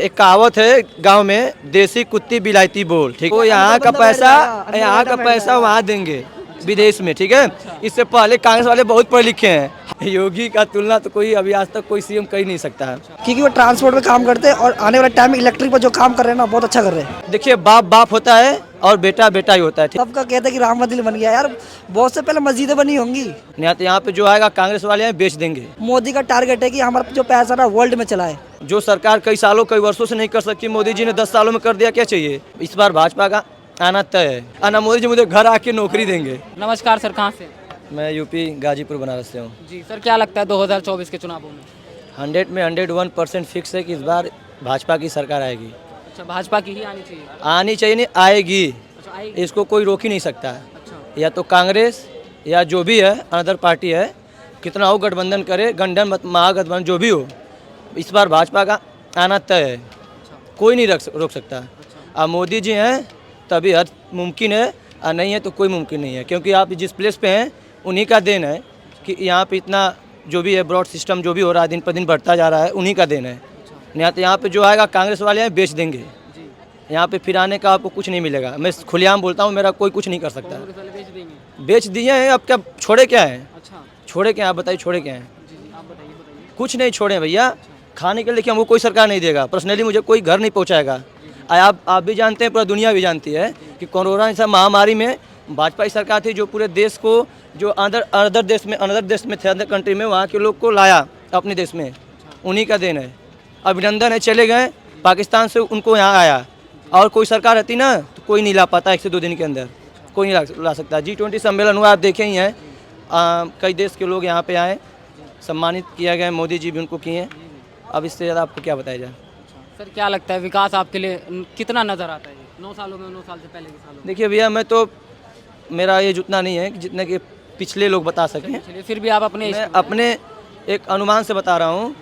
एक कहावत है गांव में, देसी कुत्ती बिलायती बोल, ठीक है। तो यहाँ का पैसा वहाँ देंगे विदेश में, ठीक है। इससे पहले कांग्रेस वाले बहुत पढ़े लिखे हैं। योगी का तुलना तो कोई अभी आज तक कोई सीएम कर ही नहीं सकता है, क्योंकि वो ट्रांसपोर्ट में काम करते हैं और आने वाले टाइम में इलेक्ट्रिक पर जो काम कर रहे हैं ना, बहुत अच्छा कर रहे हैं। देखिए बाप बाप होता है और बेटा बेटा ही होता है, ठीक। सबका कहते हैं कि राम मंदिर बन गया यार, बहुत से पहले मस्जिदें बनी होंगी। यहाँ पे जो आएगा कांग्रेस वाले हैं बेच देंगे। मोदी का टारगेट है कि हमारा जो पैसा ना वर्ल्ड में चलाए। जो सरकार कई सालों कई वर्षों से नहीं कर सकती, मोदी जी ने 10 सालों में कर दिया। क्या चाहिए? इस बार भाजपा का आना तय है। आना मोदी जी मुझे घर आके नौकरी देंगे। नमस्कार सर, कहाँ से? मैं यूपी गाजीपुर बनारस से हूँ। जी सर, क्या लगता है 2024 के चुनावों में? 100 में 101% फिक्स है कि इस बार भाजपा की सरकार आएगी। अच्छा, भाजपा की ही आनी चाहिए? आनी चाहिए नहीं, आएगी। अच्छा, आएगी। इसको कोई रोक ही नहीं सकता है। अच्छा, या तो कांग्रेस या जो भी है अदर पार्टी है, कितना हो गठबंधन करे, गठबंधन महागठबंधन जो भी हो, इस बार भाजपा का आना तय है। कोई नहीं रोक सकता। अब मोदी जी हैं तभी हर मुमकिन है, और नहीं है तो कोई मुमकिन नहीं है। क्योंकि आप जिस प्लेस पे हैं उन्हीं का देन है कि यहाँ पे इतना जो भी है ब्रॉड सिस्टम जो भी हो रहा है, दिन पर दिन बढ़ता जा रहा है, उन्हीं का देन है। नहीं तो यहाँ पे जो आएगा कांग्रेस वाले हैं बेच देंगे। यहाँ पे फिर आने का आपको कुछ नहीं मिलेगा। मैं खुलेआम बोलता हूँ, मेरा कोई कुछ नहीं कर सकता। बेच दिए हैं, अब क्या छोड़े क्या है? अच्छा, छोड़े क्या? आप बताइए, छोड़े क्या है? आप बताइए। कुछ नहीं छोड़े भैया। खाने के लिए क्या हमको कोई सरकार नहीं देगा, पर्सनली मुझे कोई घर नहीं पहुँचाएगा। आप भी जानते हैं, पूरा दुनिया भी जानती है कि कोरोना जैसा महामारी में भाजपा की सरकार थी जो पूरे देश को, जो अदर देश में थे, अदर कंट्री में, वहाँ के लोग को लाया अपने देश में। उन्हीं का देन है। अभिनंदन है, चले गए पाकिस्तान से, उनको यहाँ आया। और कोई सरकार रहती ना तो कोई नहीं ला पाता, 1 से 2 दिन के अंदर कोई नहीं ला सकता। G20 सम्मेलन हुआ, आप देखे ही हैं। कई देश के लोग यहाँ पे आए, सम्मानित किया गया, मोदी जी भी उनको किए। अब इससे ज़्यादा आपको क्या बताया जाए? सर, क्या लगता है विकास आपके लिए कितना नज़र आता है 9 सालों में, 9 साल से पहले के सालों में? देखिए भैया, मैं तो, मेरा ये उतना नहीं है कि जितने के पिछले लोग बता सकें। चलिए, फिर भी आप अपने एक अनुमान से बता रहा हूँ।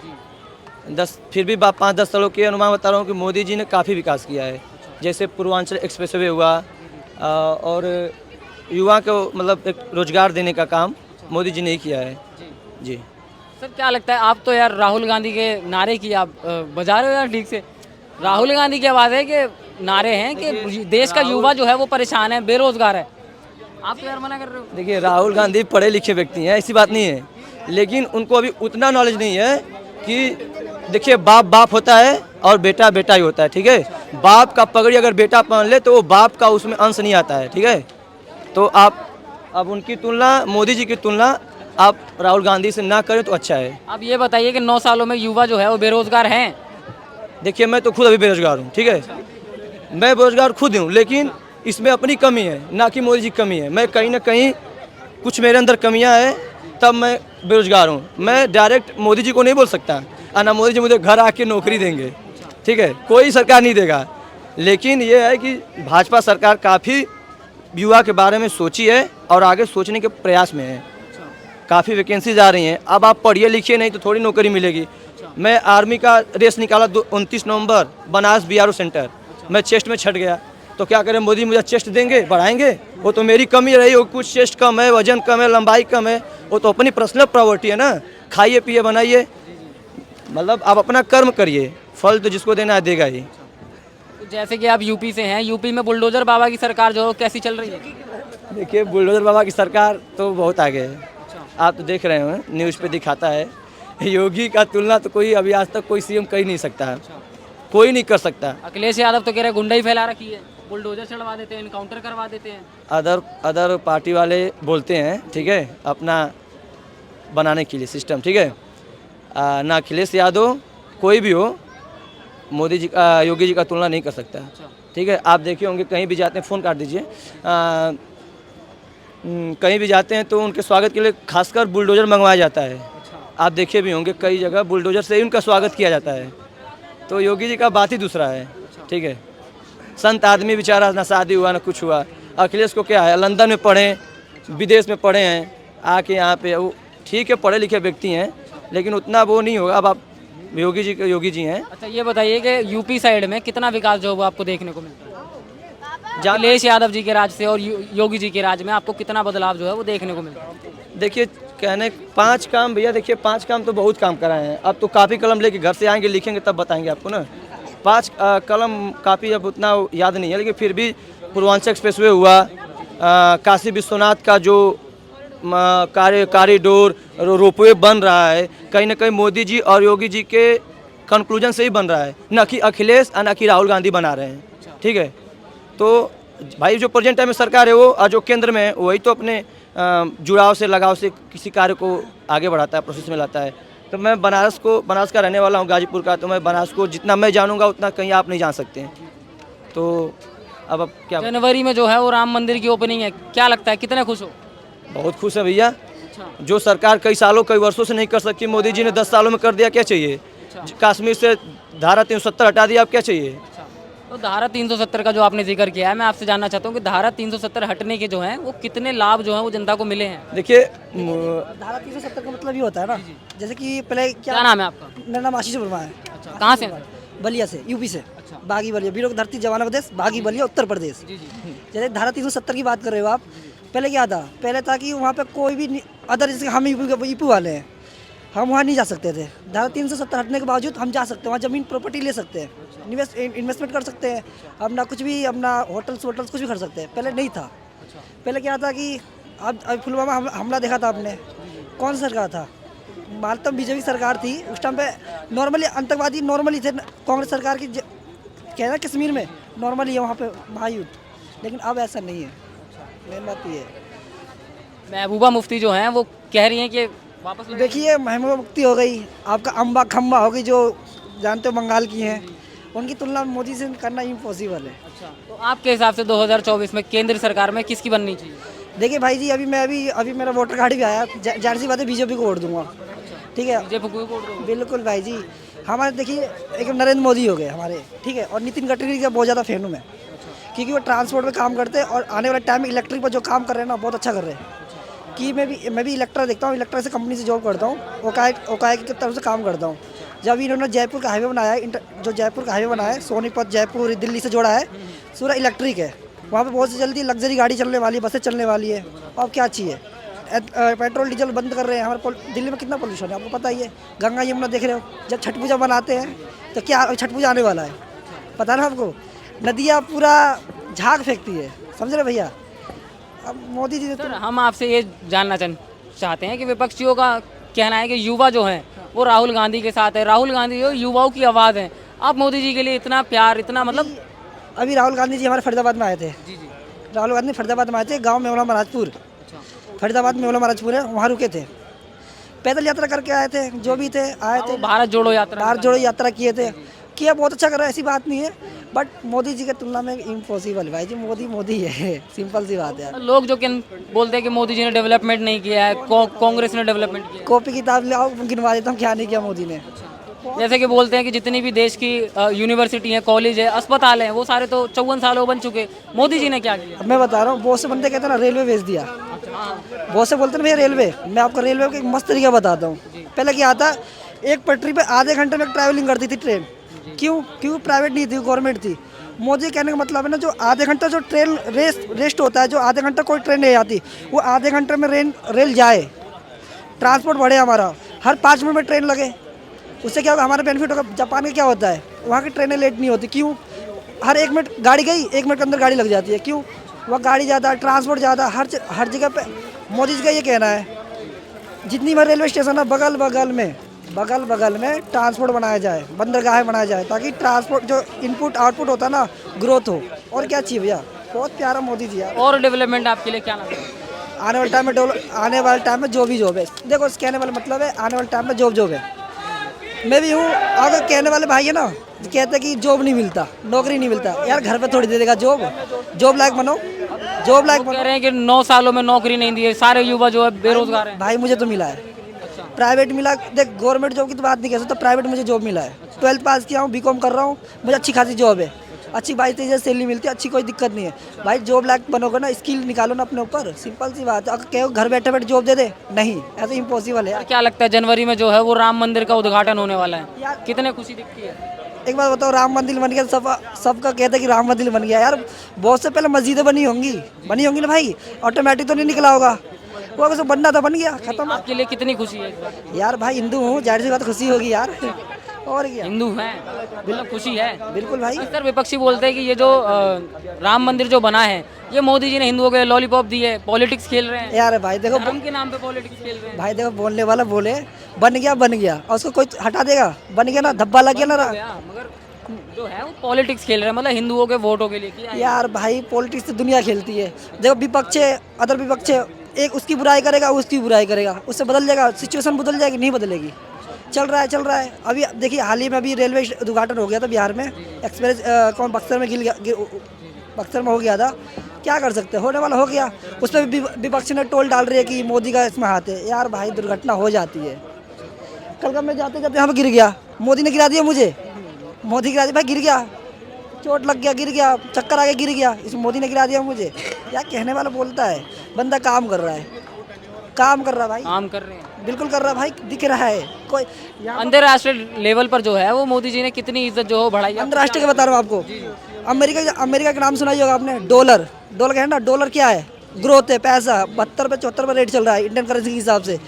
5-10 सालों के अनुमान बता रहा हूँ कि मोदी जी ने काफ़ी विकास किया है। जैसे पूर्वांचल एक्सप्रेसवे हुआ, और युवा को मतलब एक रोजगार देने का काम मोदी जी ने ही किया है। जी सर, क्या लगता है आप तो यार राहुल गांधी के नारे की आप बजा रहे हो यार ठीक से? राहुल गांधी की आवाज़ है कि नारे हैं कि देश का युवा जो है वो परेशान है, बेरोजगार है। आप तो यार मना कर रहे हो। देखिए, राहुल गांधी पढ़े लिखे व्यक्ति हैं, ऐसी बात नहीं है, लेकिन उनको अभी उतना नॉलेज नहीं है कि देखिए बाप बाप होता है और बेटा बेटा ही होता है, ठीक है। बाप का पगड़ी अगर बेटा पहन ले तो वो बाप का उसमें अंश नहीं आता है, ठीक है। तो आप अब उनकी तुलना, मोदी जी की तुलना आप राहुल गांधी से ना करें तो अच्छा है। आप ये बताइए कि 9 सालों में युवा जो है वो बेरोजगार हैं? देखिए, मैं तो खुद अभी बेरोजगार हूँ, ठीक है। मैं बेरोजगार खुद हूँ, लेकिन इसमें अपनी कमी है, ना कि मोदी जी की कमी है। मैं कहीं ना कहीं कुछ मेरे अंदर कमियाँ हैं, तब मैं बेरोजगार हूँ। मैं डायरेक्ट मोदी जी को नहीं बोल सकता, और ना मोदी जी मुझे घर आके नौकरी देंगे, ठीक है। कोई सरकार नहीं देगा। लेकिन ये है कि भाजपा सरकार काफ़ी युवा के बारे में सोची है और आगे सोचने के प्रयास में है। काफ़ी वैकेंसीज आ रही हैं। अब आप पढ़िए लिखिए नहीं तो थोड़ी नौकरी मिलेगी। मैं आर्मी का रेस निकाला 29 नवंबर बनारस BRO सेंटर। मैं चेस्ट में छट गया, तो क्या करें, मोदी मुझे चेस्ट देंगे, बढ़ाएंगे? वो तो मेरी कमी रही हो, कुछ चेस्ट कम है, वजन कम है, लंबाई कम है, वो तो अपनी पर्सनल प्रॉपर्टी है ना। खाइए पिए बनाइए, मतलब आप अपना कर्म करिए, फल तो जिसको देना है देगा ही। जैसे कि आप यूपी से हैं, यूपी में बुलडोजर बाबा की सरकार जो है कैसी चल रही है? देखिए, बुलडोजर बाबा की सरकार तो बहुत आगे है। आप तो देख रहे हो, न्यूज़ पे दिखाता है। योगी का तुलना तो कोई अभी आज तक कोई सीएम कर ही नहीं सकता है, कोई नहीं कर सकता। अखिलेश यादव तो कह रहे गुंडा ही फैला रखी है, बुलडोजर चढ़वा देते हैं, इनकाउंटर करवा देते हैं। अदर पार्टी वाले बोलते हैं, ठीक है, अपना बनाने के लिए सिस्टम, ठीक है। ना अखिलेश यादव कोई भी हो, मोदी जी का, योगी जी का तुलना नहीं कर सकता, ठीक है। आप देखे होंगे कहीं भी जाते हैं, फ़ोन काट दीजिए, कहीं भी जाते हैं तो उनके स्वागत के लिए खासकर बुलडोजर मंगवाया जाता है। आप देखे भी होंगे कई जगह बुलडोजर से ही उनका स्वागत किया जाता है। तो योगी जी का बात ही दूसरा है, ठीक है। संत आदमी बेचारा, ना शादी हुआ ना कुछ हुआ। अखिलेश को क्या है, लंदन में पढ़े, विदेश में पढ़े हैं, आके यहाँ पे वो ठीक है, पढ़े लिखे व्यक्ति हैं, लेकिन उतना वो नहीं होगा। अब आप योगी जी हैं। अच्छा, ये बताइए कि यूपी साइड में कितना विकास जो है वो आपको देखने को मिलता है? अखिलेश यादव जी के राज से और योगी जी के राज में आपको कितना बदलाव जो है वो देखने को मिलता है? देखिए, कहने 5 काम भैया, देखिए 5 काम तो बहुत काम कराए हैं। अब तो काफ़ी कलम लेके घर से आएंगे, लिखेंगे तब बताएंगे आपको ना। 5 कलम काफ़ी अब उतना याद नहीं है, लेकिन फिर भी पूर्वांचल एक्सप्रेसवे हुआ, काशी विश्वनाथ का जो कॉरिडोर रोपवे बन रहा है, कहीं ना कहीं मोदी जी और योगी जी के कंक्लूजन से ही बन रहा है, न कि अखिलेश और न कि राहुल गांधी बना रहे हैं। ठीक है, तो भाई जो प्रेजेंट टाइम में सरकार है वो और जो केंद्र में है वही तो अपने जुड़ाव से लगाव से किसी कार्य को आगे बढ़ाता है, प्रोसेस में लाता है। तो मैं बनारस का रहने वाला हूँ, गाजीपुर का, तो मैं बनारस को जितना मैं जानूंगा उतना कहीं आप नहीं जान सकते हैं। तो अब क्या, जनवरी में जो है वो राम मंदिर की ओपनिंग है, क्या लगता है कितने खुश हो? बहुत खुश है भैया। जो सरकार कई सालों कई वर्षों से नहीं कर सकती, मोदी जी ने 10 सालों में कर दिया, क्या चाहिए? कश्मीर से धारा 370 हटा दिया, अब क्या चाहिए? तो धारा 370 का जो आपने जिक्र किया है, मैं आपसे जानना चाहता हूँ कि धारा 370 हटने के जो हैं वो कितने लाभ जो हैं वो जनता को मिले हैं? देखिए, धारा 370 का मतलब ये होता है ना, जैसे कि पहले क्या नाम है आपका? मेरा नाम आशीष वर्मा है। अच्छा, कहाँ से हैं? बलिया से, यूपी से। बागी बलिया, वीरों की धरती, जवानों का देश, बागी बलिया, उत्तर प्रदेश। जैसे धारा 370 की बात कर रहे हो आप, पहले क्या था? पहले था कि वहाँ पे कोई भी अदर, जैसे हम यूपी वाले हैं, हम वहाँ नहीं जा सकते थे। धारा 370 हटने के बावजूद हम जा सकते हैं, वहाँ ज़मीन प्रॉपर्टी ले सकते हैं, इन्वेस्टमेंट कर सकते हैं, अपना कुछ भी, अपना होटल्स कुछ भी कर सकते हैं। पहले नहीं था। पहले क्या था कि अब पुलवामा हमला देखा था आपने, कौन सा सरकार था? मालतम बीजेपी सरकार थी उस टाइम पे। नॉर्मली आतंकवादी नॉर्मली थे, कांग्रेस सरकार की कहना कश्मीर में नॉर्मली है वहाँ पे महायुद्ध, लेकिन अब ऐसा नहीं है। मेन बात ये है। महबूबा मुफ्ती जो हैं वो कह रही हैं कि वापस देखिए, महबूबा मुफ्ती हो गई, आपका अम्बा खम्बा हो गई, जो जानते हो बंगाल की हैं, उनकी तुलना मोदी से करना इम्पॉसिबल है। अच्छा, तो आपके हिसाब से 2024 में केंद्र सरकार में किसकी बननी चाहिए? देखिए भाई जी, अभी मेरा वोटर कार्ड भी आया, जाहिर सी बात है बीजेपी को वोट दूंगा। ठीक है, बीजेपी को वोट दो। बिल्कुल भाई जी। हमारे देखिए एक नरेंद्र मोदी हो गए हमारे, ठीक है, और नितिन गडकरी का बहुत ज़्यादा फैन हूँ मैं, क्योंकि वो ट्रांसपोर्ट में काम करते हैं और आने वाले टाइम में इलेक्ट्रिक पर जो काम कर रहे हैं ना, बहुत अच्छा कर रहे हैं। कि मैं भी इलेक्ट्रा देखता हूँ, इलेक्ट्रा से कंपनी से जॉब करता हूँ, ओकाई की तरफ से काम करता हूँ। जब इन्होंने जयपुर का हाईवे बनाया है, जो जयपुर का हाईवे बनाया है, सोनीपत जयपुर दिल्ली से जोड़ा है, पूरा इलेक्ट्रिक है। वहाँ पे बहुत जल्दी लग्जरी गाड़ी चलने वाली है, बसें चलने वाली है। अब क्या चाहिए? पेट्रोल डीजल बंद कर रहे हैं। हमारे दिल्ली में कितना पोल्यूशन है आपको पता ही है। गंगा यमुना देख रहे हो, जब छठ पूजा बनाते हैं तो क्या छठ पूजा आने वाला है, पता ना आपको? नदियाँ पूरा झाग फेंकती है, समझ रहे भैया? अब मोदी जी सर, हम आपसे ये जानना चाहते हैं कि विपक्षियों का कहना है कि युवा जो हैं वो राहुल गांधी के साथ है, राहुल गांधी जो युवाओं की आवाज़ है। आप मोदी जी के लिए इतना प्यार, इतना मतलब। अभी राहुल गांधी जी हमारे फरीदाबाद में आए थे। राहुल गांधी फरीदाबाद में आए थे, गाँव मेवला महाराजपुर, फरीदाबाद में मेवला महाराजपुर है, वहाँ रुके थे, पैदल यात्रा करके आए थे, जो भी थे आए थे, भारत जोड़ो यात्रा किए थे, किया, बहुत अच्छा कर रहा है, ऐसी बात नहीं है। बट मोदी जी के तुलना में इम्पॉसिबल है भाई जी, मोदी है, सिंपल सी बात है। लोग जो बोलते हैं कि मोदी जी ने डेवलपमेंट नहीं किया है, कांग्रेस ने डेवलपमेंट किया। कॉपी किताब ले आओ, गिनवा देता हूँ क्या नहीं किया मोदी ने। जैसे कि बोलते हैं कि जितनी भी देश की यूनिवर्सिटी है, कॉलेज है, अस्पताल है, वो सारे तो 54 सालों बन चुके। मोदी जी ने क्या किया? मैं बता रहा हूँ, बहुत से बंदे कहते हैं ना रेलवे भेज दिया, बहुत से बोलते हैं भैया रेलवे। मैं आपको रेलवे का एक मस्त तरीका बताता हूँ। पहले क्या आता, एक पटरी पे आधे घंटे में ट्रैवलिंग करती थी ट्रेन। क्यों? क्योंकि प्राइवेट नहीं थी, गवर्नमेंट थी। मोदी कहने का मतलब है ना, जो आधे घंटा जो ट्रेन रेस्ट होता है, जो आधे घंटा कोई ट्रेन नहीं आती, वो आधे घंटे में रेल जाए, ट्रांसपोर्ट बढ़े हमारा, हर 5 मिनट में ट्रेन लगे, उससे क्या होगा? हमारा बेनिफिट होगा। जापान में क्या होता है, वहाँ की ट्रेनें लेट नहीं होती। क्यों? हर 1 मिनट गाड़ी गई, 1 मिनट के अंदर गाड़ी लग जाती है। क्यों? वहाँ गाड़ी ज़्यादा, ट्रांसपोर्ट ज़्यादा, हर जगह पे। मोदी जी का ये कहना है, जितनी बार रेलवे स्टेशन है बगल बगल में ट्रांसपोर्ट बनाया जाए, बंदरगाहें बनाया जाए, ताकि ट्रांसपोर्ट जो इनपुट आउटपुट होता है ना, ग्रोथ हो। और क्या चाहिए भैया? बहुत प्यारा मोदी जी यार। और डेवलपमेंट आपके लिए क्या लगता है? आने वाले टाइम में जॉब ही जॉब है। देखो, इस कहने वाला मतलब है आने वाले टाइम में जॉब है। मैं भी हूँ, अगर कहने वाले भाई है ना, कहते हैं कि जॉब नहीं मिलता, नौकरी नहीं मिलता, यार घर पे थोड़ी दे देगा जॉब लायक बनो, कह रहे हैं कि 9 सालों में नौकरी नहीं दी है, सारे युवा जो है बेरोजगार हैं। भाई मुझे तो मिला है, प्राइवेट मिला। देख, गवर्नमेंट जॉब की तो बात नहीं कह सकता, प्राइवेट मुझे जॉब मिला है। 12th पास किया हूँ, बीकॉम कर रहा हूँ, मुझे अच्छी खासी जॉब है, अच्छी 22-23 सैलरी मिलती है, अच्छी कोई दिक्कत नहीं है। भाई जॉब लायक बनोगे ना, स्किल निकालो ना अपने ऊपर, सिंपल सी बात है। अगर कहो घर बैठे बैठे जॉब दे दे, नहीं, ऐसा इम्पॉसिबल है। क्या लगता है जनवरी में जो है वो राम मंदिर का उद्घाटन होने वाला है, कितने खुशी दिखती है? एक बात बताओ, राम मंदिर बन गया, सबका कहते हैं कि राम मंदिर बन गया। यार बहुत से पहले मस्जिदें बनी होंगी ना भाई, ऑटोमेटिक तो नहीं निकला होगा, वो अगर बनना था बन गया, खत्म। आपके लिए कितनी खुशी है? यार भाई हिंदू हूँ, जाहिर सी बात खुशी होगी यार, और क्या, हिंदू हैं, मतलब खुशी है। बिल्कुल भाई। सर विपक्षी बोलते हैं कि ये जो राम मंदिर जो बना है ये मोदी जी ने हिंदुओं के लॉलीपॉप दी है, पॉलिटिक्स खेल रहे हैं, यार भाई देखो, धर्म के नाम पे पॉलिटिक्स खेल रहे हैं। भाई देखो, बोलने वाला बोले, बन गया और उसको कोई हटा देगा? बन गया ना, धब्बा लग गया ना। मगर जो है वो पॉलिटिक्स खेल रहे हैं, मतलब हिंदुओं के वोटों के लिए किया है। यार भाई पॉलिटिक्स तो दुनिया खेलती है। देखो विपक्ष है, अदर विपक्ष है, एक उसकी बुराई करेगा, उसकी बुराई करेगा, उससे बदल जाएगा, सिचुएशन बदल जाएगी? नहीं बदलेगी। चल रहा है। अभी देखिए हाल ही में अभी रेलवे उद्घाटन हो गया था बिहार में, एक्सप्रेस कौन बक्सर में बक्सर में हो गया था। क्या कर सकते हैं, होने वाला हो गया। उस पर विपक्ष ने टोल डाल रही है कि मोदी का इसमें हाथ है। यार भाई दुर्घटना हो जाती है। कल का मैं जाते जाते यहाँ पर गिर गया, मोदी ने गिरा दिया मुझे, मोदी गिरा दिया भाई, गिर गया, चोट लग गया, गिर गया, चक्कर आ गया, गिर गया, इस मोदी ने गिरा दिया मुझे। यार कहने वाला बोलता है, बंदा काम कर रहा है भाई, काम कर रहे हैं, बिल्कुल कर रहा है भाई, दिख रहा है। कोई अंतर्राष्ट्रीय लेवल पर जो है वो मोदी जी ने कितनी इज्जत जो हो बढ़ाई है। अंतर्राष्ट्रीय का बता रहा हूँ आपको, अमेरिका का नाम सुना ही होगा आपने। डॉलर का है ना, डॉलर क्या है? ग्रोथ है, पैसा 72 पे 74 पे रेट चल रहा है इंडियन करेंसी के हिसाब से।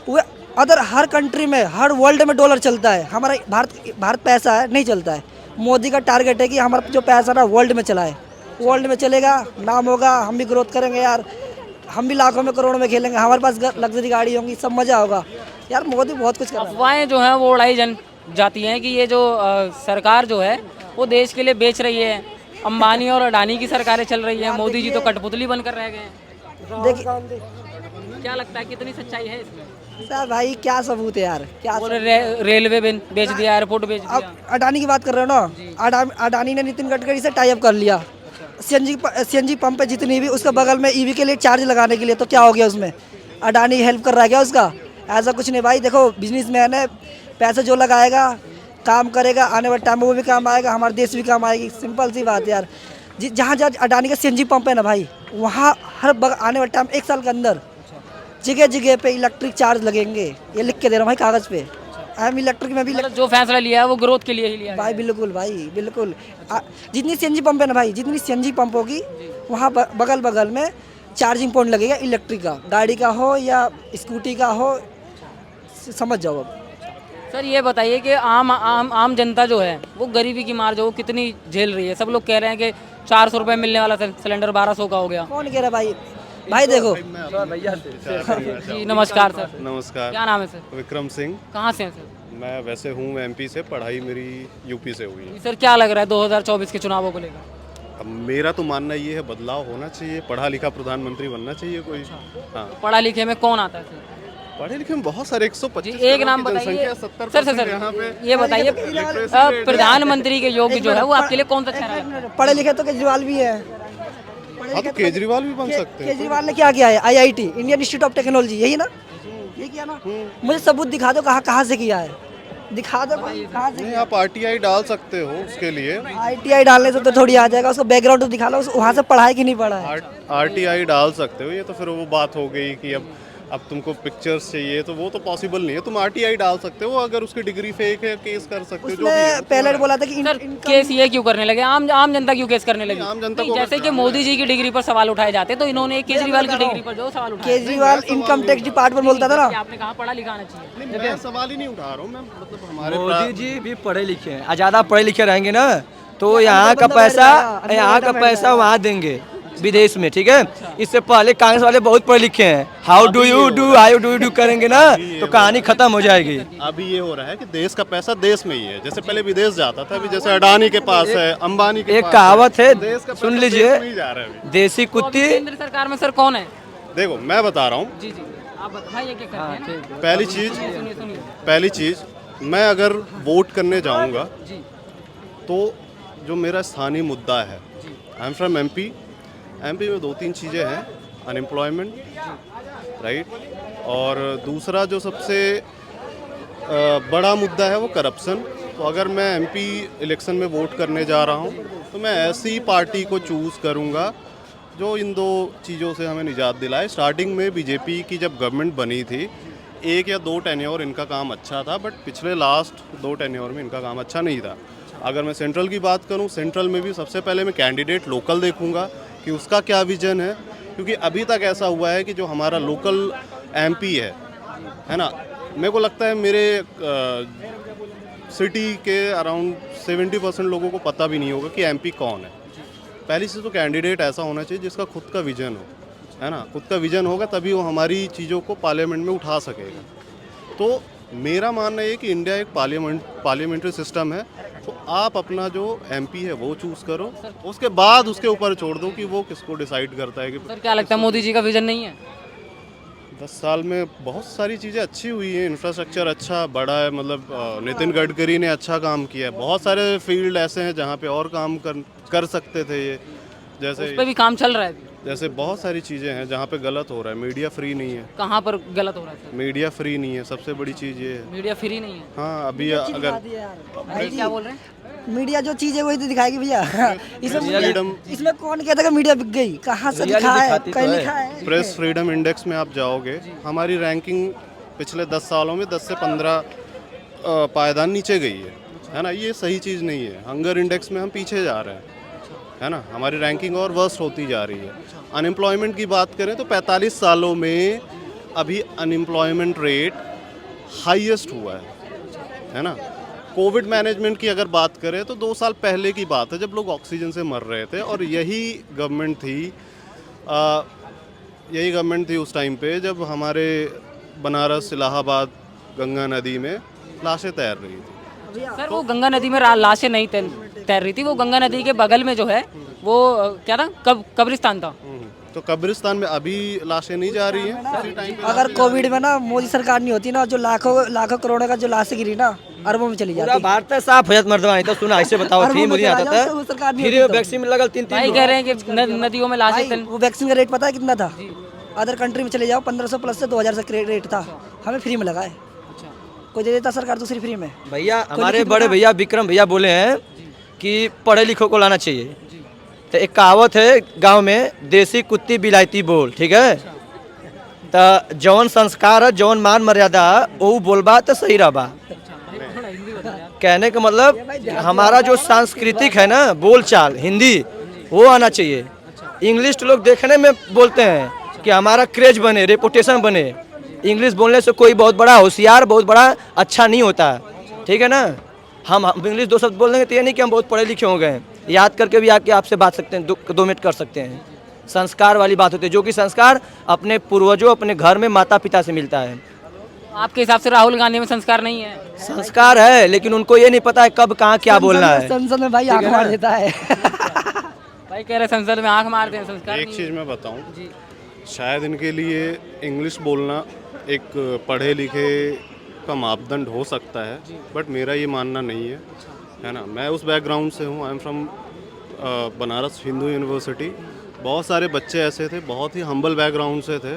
वो अदर हर कंट्री में, हर वर्ल्ड में डॉलर चलता है। हमारा भारत पैसा है, नहीं चलता है। मोदी का टारगेट है कि हमारा जो पैसा ना वर्ल्ड में चलाए, वर्ल्ड में चलेगा, नाम होगा, हम भी ग्रोथ करेंगे यार, हम भी लाखों में करोड़ों में खेलेंगे, हमारे पास लग्जरी गाड़ी होंगी, सब मजा होगा। यार मोदी बहुत कुछ कर रहा है। अफवाहें जो हैं वो उड़ाई जाती हैं कि ये जो सरकार जो है वो देश के लिए बेच रही है, अंबानी और अडानी की सरकारें चल रही है, मोदी जी तो कठपुतली बनकर रह गए हैं। देखिए क्या लगता है कितनी सच्चाई है इसमें? सर भाई क्या सबूत है यार, क्या बोले रेलवे बेच दिया, एयरपोर्ट बेच दिया। अब अडानी की बात कर रहे हो ना, अडानी ने नितिन गडकरी से टाई अप कर लिया। सीएनजी पंप पे जितनी भी, उसके बगल में ईवी के लिए चार्ज लगाने के लिए, तो क्या हो गया उसमें? अडानी हेल्प कर रहा है क्या उसका? ऐसा कुछ नहीं भाई। देखो बिजनेसमैन है, पैसे जो लगाएगा, काम करेगा, आने वाले टाइम में वो भी काम आएगा, हमारा देश भी काम आएगी। सिंपल सी बात है यार। जहाँ अडानी का सीएनजी पंप है ना भाई, वहाँ आने वाले टाइम 1 साल के अंदर जगह पे इलेक्ट्रिक चार्ज लगेंगे। ये लिख के दे रहा हूँ भाई कागज़ पे। आई एम इलेक्ट्रिक में भी मतलब जो फैसला लिया है वो ग्रोथ के लिए ही लिया है भाई, बिल्कुल भाई, बिल्कुल। जितनी सीएनजी पंप है ना भाई, जितनी सीएनजी पंप होगी, वहाँ बगल में चार्जिंग पॉइंट लगेगा इलेक्ट्रिक का, गाड़ी का हो या स्कूटी का हो, समझ जाओ अब। सर ये बताइए कि आम जनता जो है वो गरीबी की मार जो वो कितनी झेल रही है? सब लोग कह रहे हैं कि 400 रुपये मिलने वाला सिलेंडर 1200 का हो गया। कौन कह रहा है भाई देखो। जी नमस्कार सर। नमस्कार। क्या नाम है सर? विक्रम सिंह। कहाँ से हैं सर? मैं वैसे हूँ एमपी से, पढ़ाई मेरी यूपी से हुई है। सर क्या लग रहा है 2024 के चुनावों को लेकर? अब मेरा तो मानना ये है, बदलाव होना चाहिए, पढ़ा लिखा प्रधानमंत्री बनना चाहिए कोई। हाँ, पढ़ा लिखे में कौन आता है सर? पढ़े लिखे में बहुत सारे 125 जी एक नाम बताइए सर यहाँ पे। ये बताइए प्रधानमंत्री के योग्य जो है वो आपके लिए कौन सा चेहरा है? पढ़े लिखे तो केजरीवाल भी है। हाँ तो केजरीवाल भी बन सकते हैं। केजरीवाल ने क्या किया है? IIT, Indian institute of technology, यही ना, ये किया ना। मुझे सबूत दिखा दो, कहाँ से किया है, दिखा दो कहाँ से। नहीं, आप RTI डाल सकते हो उसके लिए। ITI डालने से तो थोड़ी आ जाएगा, उसको बैकग्राउंड तो दिखा लो, वहाँ से पढ़ा है कि नहीं पढ़ा है। RTI डाल सकते हो। ये तो फिर वो बात हो गई कि अब तुमको पिक्चर्स चाहिए, तो वो तो पॉसिबल नहीं है। तुम RTI डाल सकते हो, अगर उसकी डिग्री फेक है केस कर सकते हो, जो भी है। पहले बोला था कि सर केस ये क्यों करने लगे? आम जनता क्यों केस करने लगी? आम जनता नहीं, को जैसे कि मोदी जी की डिग्री पर सवाल उठाए जाते तो इन्होंने केजरीवाल की डिग्री पर जो सवाल उठाए। केजरीवाल इनकम टैक्स डिपार्टमेंट बोलता था ना। आपने कहा पढ़ा लिखा आना चाहिए। नहीं, मैं सवाल ही नहीं उठा रहा हूँ मैं, मतलब हमारे मोदी जी भी पढ़े लिखे हैं, ज़्यादा पढ़े लिखे रहेंगे ना तो यहाँ का पैसा वहाँ देंगे विदेश में, ठीक है। इससे पहले कांग्रेस वाले बहुत पढ़े लिखे हैं, हाउ डू यू डू करेंगे ना तो कहानी खत्म हो जाएगी। अभी ये हो रहा है कि देश का पैसा देश में ही है, जैसे पहले विदेश जाता था, अभी जैसे अडानी के पास है, अंबानी के एक पास कहावत है, देश का सुन पैसा लीजिए, देश में ही जा रहा है अभी। देसी कुत्ती। केंद्र सरकार में सर कौन है? देखो मैं बता रहा हूँ। जी आप बताइए क्या करते हैं ना? पहली चीज मैं अगर वोट करने जाऊंगा तो जो मेरा स्थानीय मुद्दा है, आई एम फ्रॉम एमपी में 2-3 चीज़ें हैं, अनएम्प्लॉयमेंट, राइट, और दूसरा जो सबसे बड़ा मुद्दा है वो करप्शन। तो अगर मैं एमपी इलेक्शन में वोट करने जा रहा हूँ तो मैं ऐसी पार्टी को चूज़ करूँगा जो इन 2 चीज़ों से हमें निजात दिलाए। स्टार्टिंग में बीजेपी की जब गवर्नमेंट बनी थी, 1 या 2 टेन्योर इनका काम अच्छा था, बट पिछले लास्ट 2 टेन्योर में इनका काम अच्छा नहीं था। अगर मैं सेंट्रल की बात करूं, सेंट्रल में भी सबसे पहले मैं कैंडिडेट लोकल देखूंगा कि उसका क्या विजन है, क्योंकि अभी तक ऐसा हुआ है कि जो हमारा लोकल एमपी है ना, मेरे को लगता है मेरे सिटी के अराउंड 70% लोगों को पता भी नहीं होगा कि एमपी कौन है। पहली चीज़ तो कैंडिडेट ऐसा होना चाहिए जिसका खुद का विजन हो, है ना। खुद का विजन होगा तभी वो हमारी चीज़ों को पार्लियामेंट में उठा सकेगा। तो मेरा मानना है कि इंडिया एक पार्लियामेंट्री सिस्टम है, तो आप अपना जो एमपी है वो चूज़ करो, उसके बाद उसके ऊपर छोड़ दो कि वो किसको डिसाइड करता है कि सर क्या लगता है मोदी जी का विजन नहीं है? 10 साल में बहुत सारी चीज़ें अच्छी हुई हैं, इंफ्रास्ट्रक्चर अच्छा बड़ा है, मतलब नितिन गडकरी ने अच्छा काम किया है। बहुत सारे फील्ड ऐसे हैं जहाँ पे और काम कर सकते थे ये, उस पे भी काम चल रहा है। जैसे बहुत सारी चीज़ें हैं जहाँ पे गलत हो रहा है। मीडिया फ्री नहीं है, कहाँ पर गलत हो रहा है सर? मीडिया फ्री नहीं है, सबसे बड़ी चीज़ ये है। मीडिया फ्री नहीं है। हाँ, अभी अगर भाई क्या बोल रहे हैं? मीडिया जो चीज है वही तो दिखाएगी भैया। फ्रीडम इसमें कौन कहता है कि मीडिया बिक गई? कहाँ से लिखा है? कहीं लिखा है? प्रेस फ्रीडम इंडेक्स में आप जाओगे, हमारी रैंकिंग पिछले 10 सालों में 10 से 15 पायदान नीचे गई है ना। ये सही चीज़ नहीं है। हंगर इंडेक्स में हम पीछे जा रहे हैं, है ना। हमारी रैंकिंग और वर्स्ट होती जा रही है। अनएम्प्लॉयमेंट की बात करें तो 45 सालों में अभी अनएम्प्लॉयमेंट रेट हाईएस्ट हुआ है ना। कोविड मैनेजमेंट की अगर बात करें तो 2 साल पहले की बात है जब लोग ऑक्सीजन से मर रहे थे, और यही गवर्नमेंट थी उस टाइम पे जब हमारे बनारस इलाहाबाद गंगा नदी में लाशें तैर रही थी। सर वो गंगा नदी में लाशें नहीं तैर रही थी, वो गंगा नदी के बगल में जो है वो क्या था, कब्रिस्तान था। तो कब्रिस्तान में अभी लाशें नहीं जा रही हैं उसी टाइम पे। अगर कोविड में ना मोदी सरकार नहीं होती ना, जो लाखों करोड़ों का जो लाशें गिरी ना, अरबों में चली जाती। भारत साफ हो मर्दवानी तो सुना ऐसे बताओ। अरबों फ्री में मोदी चला आता जाओ, था, वो सरकार नहीं फ्री होती तो। वैक्सीन में लगल 3 भाई कह रहे हैं कि नदियों में लाशें भाई, वो वैक्सीन का रेट पता है कितना था? अदर कंट्री में चले जाओ 1500 प्लस से 2000 से रेट था, हमें फ्री में लगा है। कोई दे देता सरकार दूसरी फ्री में? भैया हमारे बड़े भैया विक्रम भैया बोले हैं कि पढ़े लिखों को लाना चाहिए। तो एक कहावत है गांव में, देसी कुत्ती बिलायती बोल, ठीक है। तो जौन संस्कार है, जौन मान मर्यादा वो बोलबा तो सही रहबा। कहने का मतलब हमारा जो सांस्कृतिक है ना बोलचाल हिंदी, वो आना चाहिए। इंग्लिश लोग देखने में बोलते हैं कि हमारा क्रेज बने, रेपुटेशन बने। इंग्लिश बोलने से कोई बहुत बड़ा होशियार, बहुत बड़ा अच्छा नहीं होता, ठीक है ना। हम इंग्लिश 2 शब्द बोल देंगे तो ये नहीं कि हम बहुत पढ़े लिखे हो गए। याद करके भी आके आपसे बात सकते हैं, 2 मिनट कर सकते हैं। संस्कार वाली बात होती है, जो कि संस्कार अपने पूर्वजों, अपने घर में माता पिता से मिलता है। आपके हिसाब से राहुल गांधी में संस्कार नहीं है? संस्कार है, लेकिन उनको ये नहीं पता है कब कहाँ क्या बोलना है। संसद में भाई आंख मार देता है। भाई कह रहे संसद में आंख मारते हैं, संस्कार एक नहीं चीज़ मैं बताऊं, शायद इनके लिए इंग्लिश बोलना एक पढ़े लिखे का मापदंड हो सकता है, बट मेरा ये मानना नहीं है ना। मैं उस बैकग्राउंड से हूँ, I am from Banaras Hindu university. बहुत सारे बच्चे ऐसे थे, बहुत ही हम्बल बैकग्राउंड से थे,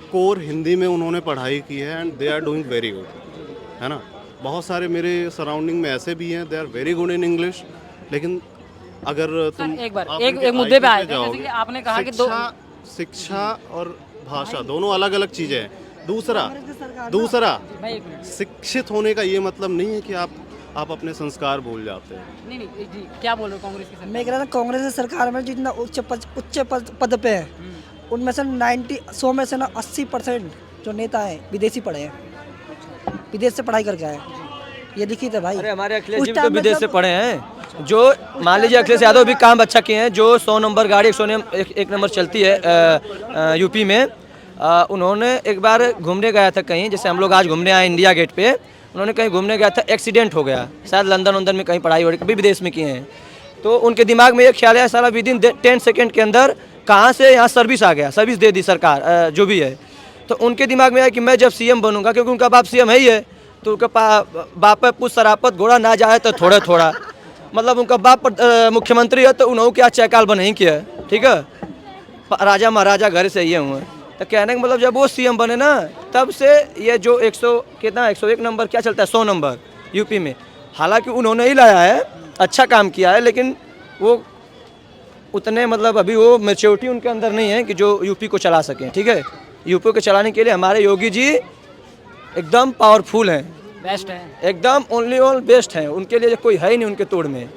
कोर हिंदी में उन्होंने पढ़ाई की है and they are doing very good, है ना। बहुत सारे मेरे सराउंडिंग में ऐसे भी हैं, they are very good in English. लेकिन अगर तुम एक बार आप एक उनके मुद्दे पे IQ आए थे, जाओगे, जैसे कि आपने कहा कि शिक्षा और भाषा दोनों अलग अलग चीज़ें हैं। दूसरा भाई एक मिनट, शिक्षित होने का ये मतलब नहीं है कि आप अपने संस्कार भूल जाते हैं। नहीं जी क्या बोल रहे हो कांग्रेस की सरकार? मैं कह रहा था कांग्रेस की सरकार में जितना उच्च पद पे है, उनमें से 100 में से ना 80% जो नेता हैं विदेशी पढ़े हैं, विदेश से पढ़ाई करके आए। ये दिखी थे भाई। अरे हमारे अखिलेश उस जी भी तो टाइम में विदेश सब- से पढ़े हैं। जो मान लीजिए अखिलेश यादव भी काम अच्छा किए हैं। जो 100 नंबर गाड़ी 101 नंबर चलती है यूपी में, उन्होंने एक बार घूमने गया था कहीं, जैसे हम लोग आज घूमने आए इंडिया गेट पे, उन्होंने कहीं घूमने गया था, एक्सीडेंट हो गया, शायद लंदन में कहीं पढ़ाई हो रही, कभी विदेश में किए हैं। तो उनके दिमाग में ये ख्याल है साला विदिन 10 सेकेंड के अंदर कहाँ से यहाँ सर्विस आ गया, सर्विस दे दी सरकार जो भी है। तो उनके दिमाग में आया कि मैं जब सीएम बनूंगा, क्योंकि उनका बाप सीएम है ही है, तो उनका बाप पे पुष्ट सरापत घोड़ा ना जाए तो थोड़ा थोड़ा, मतलब उनका बाप मुख्यमंत्री है तो उन्होंने क्या चैकाल बना ही किया, ठीक है। राजा महाराजा घर से ये हुए। तो कहने का मतलब जब वो सीएम बने ना, तब से ये जो 101 नंबर क्या चलता है, 100 नंबर यूपी में, हालांकि उन्होंने ही लाया है, अच्छा काम किया है, लेकिन वो उतने मतलब अभी वो मैच्योरिटी उनके अंदर नहीं है कि जो यूपी को चला सकें, ठीक है। यूपी को चलाने के लिए हमारे योगी जी एकदम पावरफुल हैं, बेस्ट है, एकदम ओनली ऑल बेस्ट हैं। उनके लिए कोई है ही नहीं उनके तोड़ में।